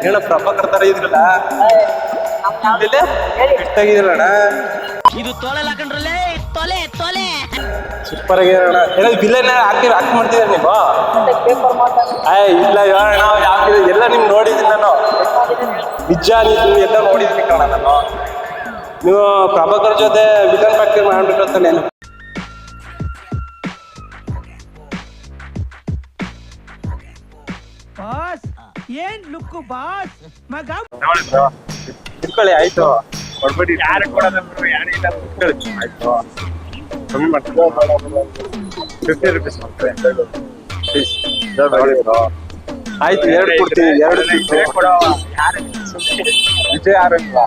ಏನೋ ಪ್ರಭಾಕರ್ ತರ ಇದ್ರಲ್ಲ ಇಷ್ಟಾಗಿದ್ರಣ್ಣ. ಇದು ತೊಲೆ ಹಾಕೊಂಡ್ರಲ್ಲೇ ತೊಲೆ ತೊಲೆ ಸೂಪರ್ ಆಗಿರೋಣ. ಏನೋ ವಿಲನ್ ಆಕ್ಟ್ ಮಾಡ್ತಿದ್ದೀರ ನೀವು? ಇಲ್ಲ ನಾವು ಯಾವ ಎಲ್ಲ ನಿಮ್ ನೋಡಿದೀನಿ ನಾನು. ನಿಜ ನೀವು ಎಲ್ಲ ನೋಡಿದೀನಿ ಕಣ ನಾನು. ನೀವು ಪ್ರಭಾಕರ್ ಜೊತೆ ವಿಲನ್ ಫ್ಯಾಕ್ಟರಿ ಮಾಡ್ಬಿಟ್ಟು ಅಂತ ನಾನು. ಬಾಸ್ ಏನ್ ಲುಕ್ ಬಾಸ್ ಮಗ ಇಟ್ಕೊಳ್ಳಿ ಆಯ್ತು. ಕೊಡ್ಬೇಡಿ ಯಾರು ಕೊಡೋದು ಯಾರಿಲ್ಲ ಆಯ್ತು. ಕಮ್ಮಿ ಮಾಡ್ತೀವಿ 50 ರೂಪೀಸ್ ಆಯ್ತು. 2 ಕೊಡ್ತೀವಿ. 2 ವಿಜಯ್ ಆರೋಗ್ಯ.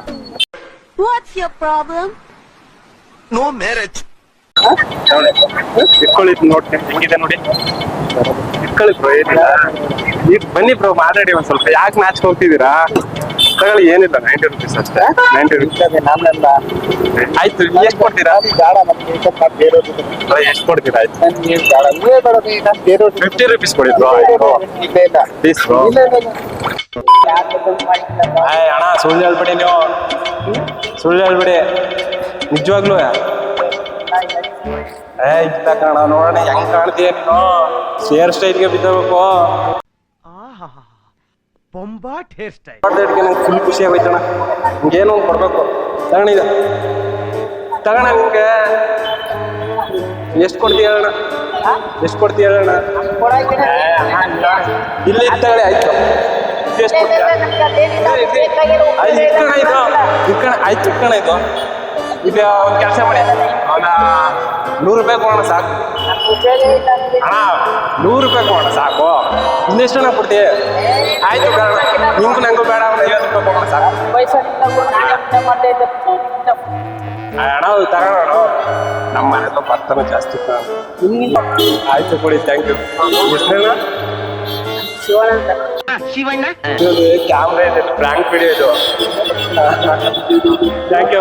What's your problem? No marriage. ಇಟ್ಕೊಳ್ಳಿ ನೋಡ್ತೀನಿ ಹೆಂಗಿದೆ ನೋಡಿ. ಇಟ್ಕೊಳ್ಳಿ ಬ್ರೋ, ಏನಿಲ್ಲ. ಬನ್ನಿ ಬ್ರೋ ಮಾತಾಡಿ ಒಂದ್ ಸ್ವಲ್ಪ. ಯಾಕೆ ಮ್ಯಾಚ್ ಹೋಗ್ತಿದ್ದೀರಾ? ತಗೊಳ್ಳಿ, ಏನಿಲ್ಲ 90 ರೂಪೀಸ್ ಅಷ್ಟೇ. 90 ರೂಪೀಸ್ ಆಯ್ತು. ಎಷ್ಟು ಕೊಡ್ತೀರಾ? ಎಷ್ಟು ಕೊಡ್ತೀರಾ? ಆಯ್ತು 50 ರೂಪೀಸ್ ಕೊಡಿ ಬ್ರೋ. Please bro. ಅಣ್ಣ ಸುಳ್ಳು ಹೇಳ್ಬೇಡಿ ನೀವು, ಸುಳ್ಳು ಹೇಳ್ಬೇಡಿ ನಿಜವಾಗ್ಲೂ. ಇಲ್ಲ ಕಣ, ನೋಡೋಣ ಹೆಂಗ್ ಕಾಣ್ತೀಯ ನೀನು. ಹೇರ್ ಸ್ಟೈಲ್ಗೆ ಬಿದ್ದಬೇಕು. ಬೊಂಬಾಟ್ ಹೇರ್ ಸ್ಟೈಲ್ ನಂಗೆ ಫುಲ್ ಖುಷಿ ಆಗೋಯ್ತಣ್ಣ. ನಿಂಗೇನೋ ಒಂದು ಕೊಡ್ಬೇಕು. ತಗೊಂಡಿದೆ ತಗೋಣ. ನಿಮ್ಗೆ ಎಷ್ಟು ಕೊಡ್ತೀಯ ಹೇಳೋಣ? ಎಷ್ಟು ಕೊಡ್ತೀಯ ಹೇಳೋಣ? ಇಲ್ಲಿ ತಗೊಳ್ಳಿ ಆಯ್ತು. ಎಷ್ಟು ಕೊಡ್ತೀಯ? ಇಟ್ಕಣ ಇದು, ಇಟ್ಕಣ ಆಯ್ತು. ಇಟ್ಕಣ ಇದು. ಇದು ಒಂದು ಕೆಲಸ ಮಾಡಿ, ಅವನ 100 ರೂಪಾಯಿ ಕೊಡೋಣ ಸಾಕು. ಅಣ್ಣ 100 ರೂಪಾಯಿ ಕೊಡೋಣ ಸಾಕು. ಇನ್ನೆಷ್ಟು ಹಣ ಕೊಡ್ತೀಯ? ಆಯ್ತು ಬೇಡ, ನಿಮ್ಗೂ ನಂಗೂ ಬೇಡ. 50 ರೂಪಾಯಿ ಕೊಡೋಣ ಸಾಕು. ಅಣ್ಣ ತಗೋಣ. ನಮ್ಮ ಮನೆಯಲ್ಲ ಬರ್ತಾನೆ ಜಾಸ್ತಿ. ಆಯ್ತು ಕೊಡಿ, ಥ್ಯಾಂಕ್ ಯು. ಎಷ್ಟೇನ ಶಿವಣ್ಣ ಕ್ಯಾಮ್ರಾ ಇದೆ, ಫ್ರಾಂಕ್ ವಿಡಿಯೋ ಇದು. Thank you.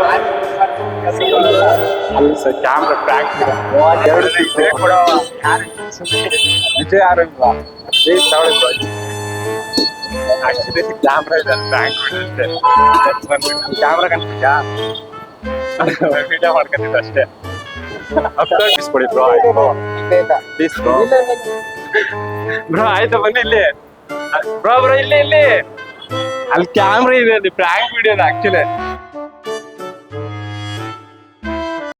ಅಲ್ಲ ಸರ್, ಕ್ಯಾಮ್ರಾ ಫ್ರಾಂಕ್ ವಿಜಯ್ ಆರೋಗ್ಯ. ಆಕ್ಚುಲಿ ಕ್ಯಾಮ್ರಾ ಇದೆ, ಫ್ರಾಂಕ್ ವಿಡಿಯೋ ಅಷ್ಟೇ. ಕ್ಯಾಮ್ರಾ ಕನ್ಸ್ಬಿಟ್ಯಾ? ವಿಡಿಯೋ ಮಾಡ್ಕೊತಿದ್ದೆ ಅಷ್ಟೇ. ಅಪ್ಡೇಟ್ ಕೊಡಿ ಬ್ರೋ. ಆಯ್ತು ಪ್ಲೀಸ್ ಬ್ರೋ. ಬ್ರೋ ಆಯ್ತು ಬನ್ನಿ ಇಲ್ಲಿ. ಬ್ರೋ ಇಲ್ಲಿ ಅಲ್ಲಿ ಕ್ಯಾಮ್ರಾ ಇದೆ, ಅಲ್ಲಿ ಫ್ರಾಂಕ್ ವಿಡಿಯೋ ಇದೆ ಆಕ್ಚುಲಿ.